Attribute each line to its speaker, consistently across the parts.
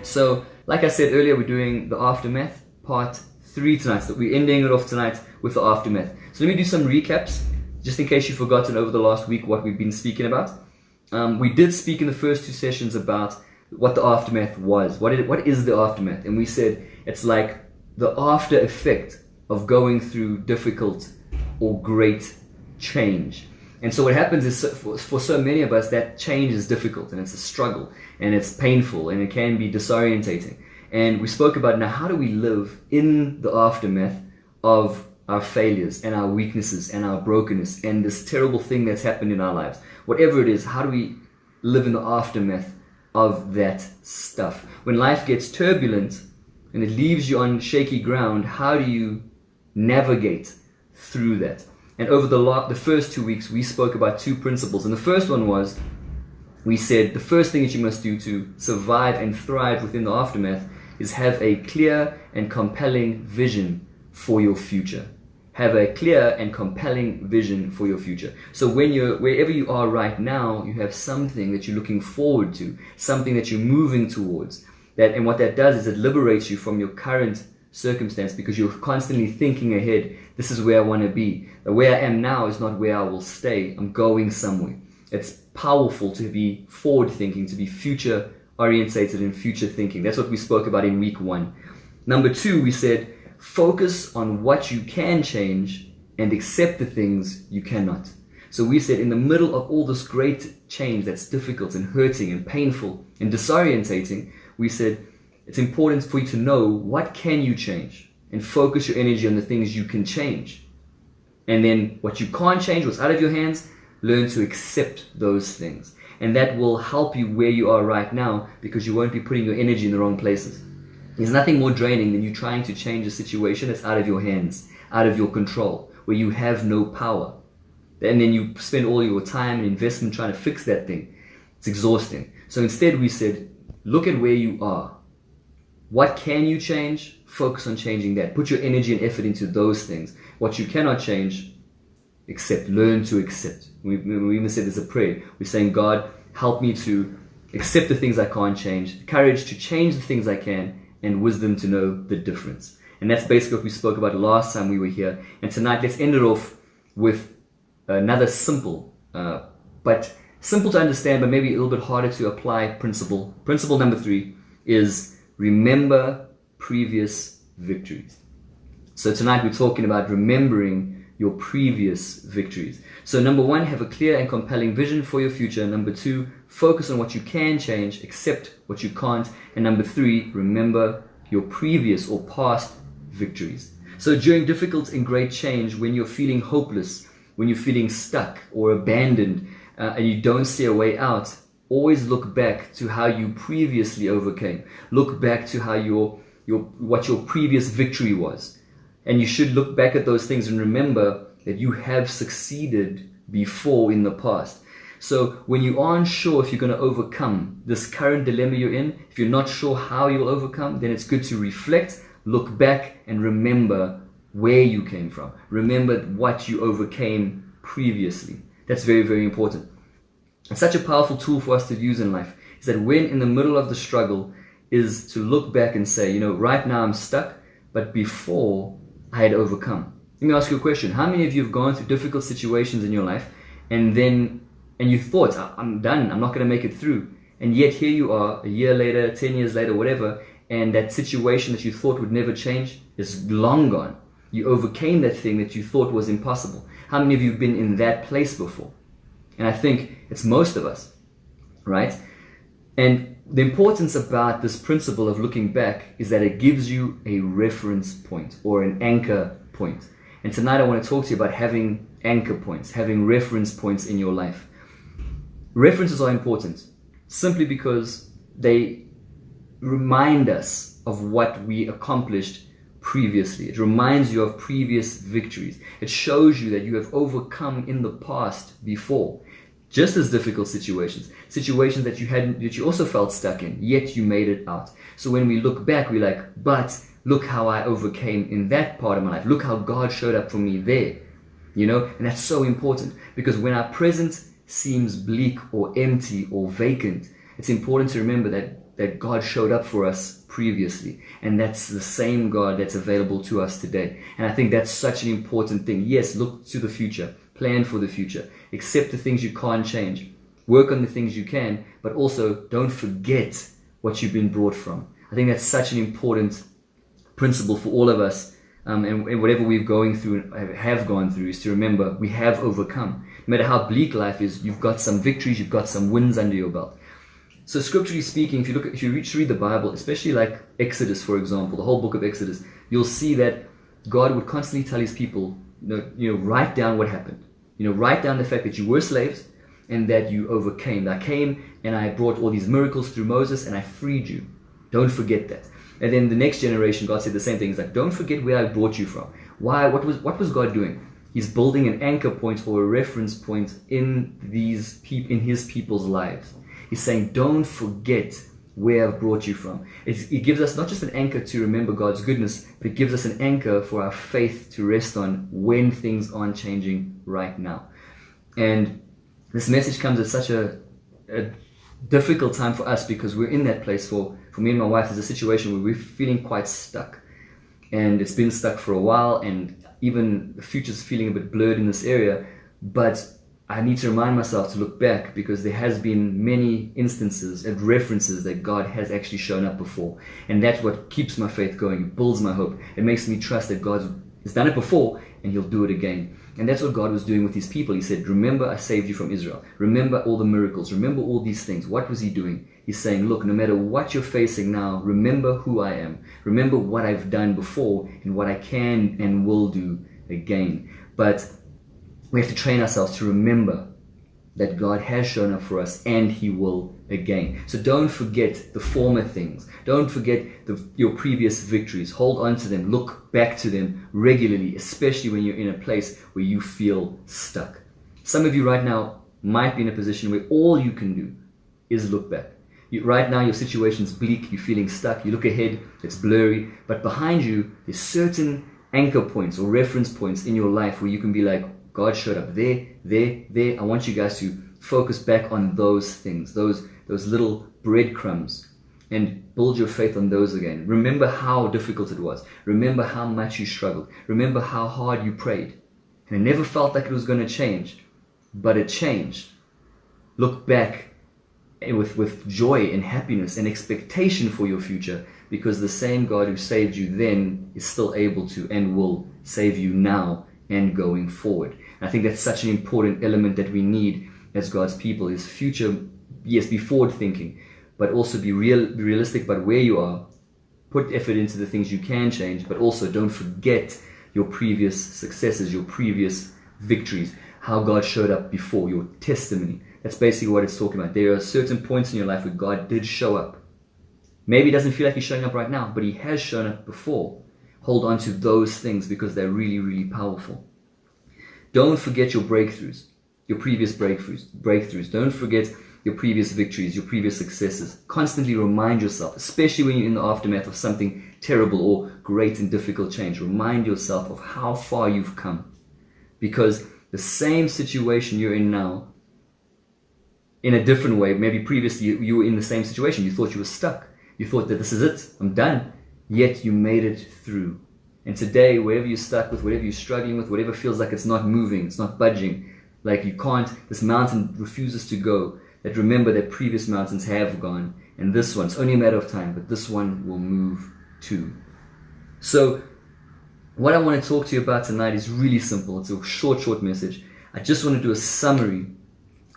Speaker 1: So, like I said earlier, we're doing the aftermath, part 3 tonight. So we're ending it off tonight with the aftermath. So let me do some recaps, just in case you've forgotten over the last week what we've been speaking about. We did speak in the first 2 sessions about what the aftermath was. What is the aftermath? And we said it's like the after effect of going through difficult or great change. And so what happens is, for so many of us, that change is difficult and it's a struggle and it's painful and it can be disorientating. And we spoke about now, how do we live in the aftermath of our failures and our weaknesses and our brokenness and this terrible thing that's happened in our lives? Whatever it is, how do we live in the aftermath of that stuff? When life gets turbulent and it leaves you on shaky ground, how do you navigate through that? And over the first 2 weeks, we spoke about 2 principles. And the first one was, we said the first thing that you must do to survive and thrive within the aftermath is have a clear and compelling vision for your future. Have a clear and compelling vision for your future. So wherever you are right now, you have something that you're looking forward to, something that you're moving towards. And what that does is it liberates you from your current circumstance, because you're constantly thinking ahead. This is where I want to be. Where I am now is not where I will stay. I'm going somewhere. It's powerful to be forward thinking, to be future orientated and future thinking. That's what we spoke about in week 1. Number 2, we said focus on what you can change and accept the things you cannot. So we said in the middle of all this great change that's difficult and hurting and painful and disorientating, we said it's important for you to know what can you change and focus your energy on the things you can change. And then what you can't change, what's out of your hands, learn to accept those things. And that will help you where you are right now, because you won't be putting your energy in the wrong places. There's nothing more draining than you trying to change a situation that's out of your hands, out of your control, where you have no power. And then you spend all your time and investment trying to fix that thing. It's exhausting. So instead we said, look at where you are. What can you change? Focus on changing that. Put your energy and effort into those things. What you cannot change, accept. Learn to accept. We even said there's a prayer. We're saying, God, help me to accept the things I can't change, courage to change the things I can, and wisdom to know the difference. And that's basically what we spoke about last time we were here. And tonight, let's end it off with another simple, but simple to understand, but maybe a little bit harder to apply principle. Principle number 3 is remember previous victories. So tonight we're talking about remembering your previous victories. So number 1, have a clear and compelling vision for your future. Number 2, focus on what you can change, accept what you can't. And number 3, remember your previous or past victories. So during difficult and great change, when you're feeling hopeless, when you're feeling stuck or abandoned, and you don't see a way out, always look back to how you previously overcame. Look back to how what your previous victory was. And you should look back at those things and remember that you have succeeded before in the past. So when you aren't sure if you're going to overcome this current dilemma you're in, if you're not sure how you'll overcome, then it's good to reflect, look back, and remember where you came from. Remember what you overcame previously. That's very, very important. It's such a powerful tool for us to use in life, is that when in the middle of the struggle, is to look back and say, right now I'm stuck, but before I had overcome. Let me ask you a question. How many of you have gone through difficult situations in your life and you thought, I'm done, I'm not going to make it through. And yet here you are, a year later, 10 years later, whatever, and that situation that you thought would never change is long gone. You overcame that thing that you thought was impossible. How many of you have been in that place before? And I think it's most of us, right? And the importance about this principle of looking back is that it gives you a reference point or an anchor point. And tonight I want to talk to you about having anchor points, having reference points in your life. References are important simply because they remind us of what we accomplished previously. It reminds you of previous victories. It shows you that you have overcome in the past before. Just as difficult situations that you also felt stuck in, yet you made it out. So when we look back, we're like, but look how I overcame in that part of my life. Look how God showed up for me there. And that's so important, because when our present seems bleak or empty or vacant, it's important to remember that that God showed up for us previously. And that's the same God that's available to us today. And I think that's such an important thing. Yes, look to the future. Plan for the future. Accept the things you can't change. Work on the things you can, but also don't forget what you've been brought from. I think that's such an important principle for all of us. And whatever we've going through, have gone through, is to remember we have overcome. No matter how bleak life is, you've got some victories, you've got some wins under your belt. So scripturally speaking, if you read the Bible, especially like Exodus, for example, the whole book of Exodus, you'll see that God would constantly tell his people, write down what happened. Write down the fact that you were slaves and that you overcame. I came and I brought all these miracles through Moses and I freed you. Don't forget that. And then the next generation, God said the same thing. He's like, don't forget where I brought you from. Why? What was God doing? He's building an anchor point or a reference point in his people's lives. He's saying, don't forget where I've brought you from. It gives us not just an anchor to remember God's goodness, but it gives us an anchor for our faith to rest on when things aren't changing right now. And this message comes at such a difficult time for us because we're in that place. For me and my wife, there's a situation where we're feeling quite stuck. And it's been stuck for a while, and even the future's feeling a bit blurred in this area. But I need to remind myself to look back, because there has been many instances and references that God has actually shown up before. And that's what keeps my faith going. It builds my hope. It makes me trust that God has done it before and he'll do it again. And that's what God was doing with his people. He said, remember, I saved you from Israel. Remember all the miracles. Remember all these things. What was he doing? He's saying, look, no matter what you're facing now, remember who I am. Remember what I've done before and what I can and will do again. But we have to train ourselves to remember that God has shown up for us and he will again. So don't forget the former things. Don't forget your previous victories. Hold on to them. Look back to them regularly, especially when you're in a place where you feel stuck. Some of you right now might be in a position where all you can do is look back. Right now your situation's bleak, you're feeling stuck, you look ahead, it's blurry, but behind you there's certain anchor points or reference points in your life where you can be like, God showed up there. I want you guys to focus back on those things, those little breadcrumbs, and build your faith on those again. Remember how difficult it was. Remember how much you struggled. Remember how hard you prayed. And it never felt like it was going to change, but it changed. Look back with joy and happiness and expectation for your future, because the same God who saved you then is still able to and will save you now and going forward. And I think that's such an important element that we need as God's people, is future, yes, be forward thinking, but also be realistic about where you are. Put effort into the things you can change, but also don't forget your previous successes, your previous victories, how God showed up before, your testimony. That's basically what it's talking about. There are certain points in your life where God did show up. Maybe it doesn't feel like he's showing up right now, but he has shown up before. Hold on to those things because they're really, really powerful. Don't forget your breakthroughs, your previous breakthroughs. Don't forget your previous victories, your previous successes. Constantly remind yourself, especially when you're in the aftermath of something terrible or great and difficult change. Remind yourself of how far you've come. Because the same situation you're in now, in a different way, maybe previously you were in the same situation. You thought you were stuck. You thought that this is it, I'm done. Yet you made it through. And today, wherever you're stuck with, whatever you're struggling with, whatever feels like it's not moving, it's not budging, like you can't, this mountain refuses to go, that remember that previous mountains have gone, and this one, it's only a matter of time, but this one will move too. So, what I want to talk to you about tonight is really simple. It's a short message. I just want to do a summary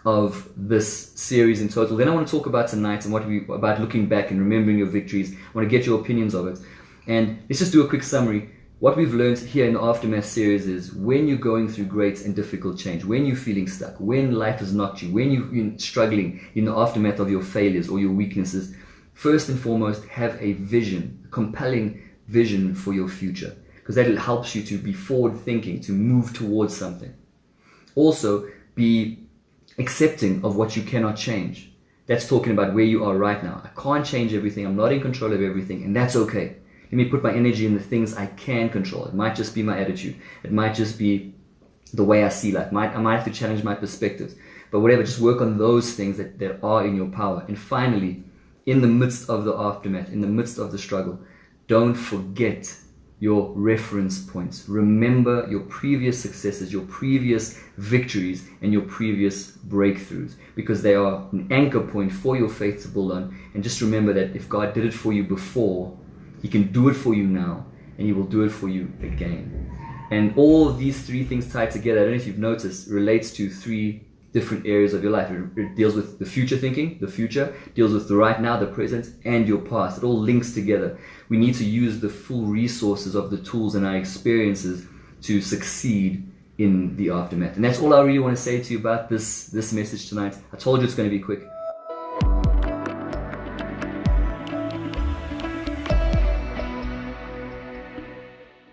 Speaker 1: of this series in total. Then I want to talk about tonight and about looking back and remembering your victories. I want to get your opinions of it. And let's just do a quick summary. What we've learned here in the Aftermath series is when you're going through great and difficult change, when you're feeling stuck, when life has knocked you, when you're struggling in the aftermath of your failures or your weaknesses, first and foremost, have a vision, a compelling vision for your future, because that helps you to be forward thinking, to move towards something. Also, be accepting of what you cannot change. That's talking about where you are right now. I can't change everything. I'm not in control of everything, and that's okay. Let me put my energy in the things I can control. It might just be my attitude. It might just be the way I see life. I might have to challenge my perspectives. But whatever, just work on those things that are in your power. And finally, in the midst of the aftermath, in the midst of the struggle, don't forget your reference points. Remember your previous successes, your previous victories, and your previous breakthroughs, because they are an anchor point for your faith to build on. And just remember that if God did it for you before, He can do it for you now, and He will do it for you again. And all of these three things tied together, I don't know if you've noticed, relates to three different areas of your life. It deals with the future thinking, the future, deals with the right now, the present, and your past. It all links together. We need to use the full resources of the tools and our experiences to succeed in the aftermath. And that's all I really want to say to you about this message tonight. I told you it's going to be quick.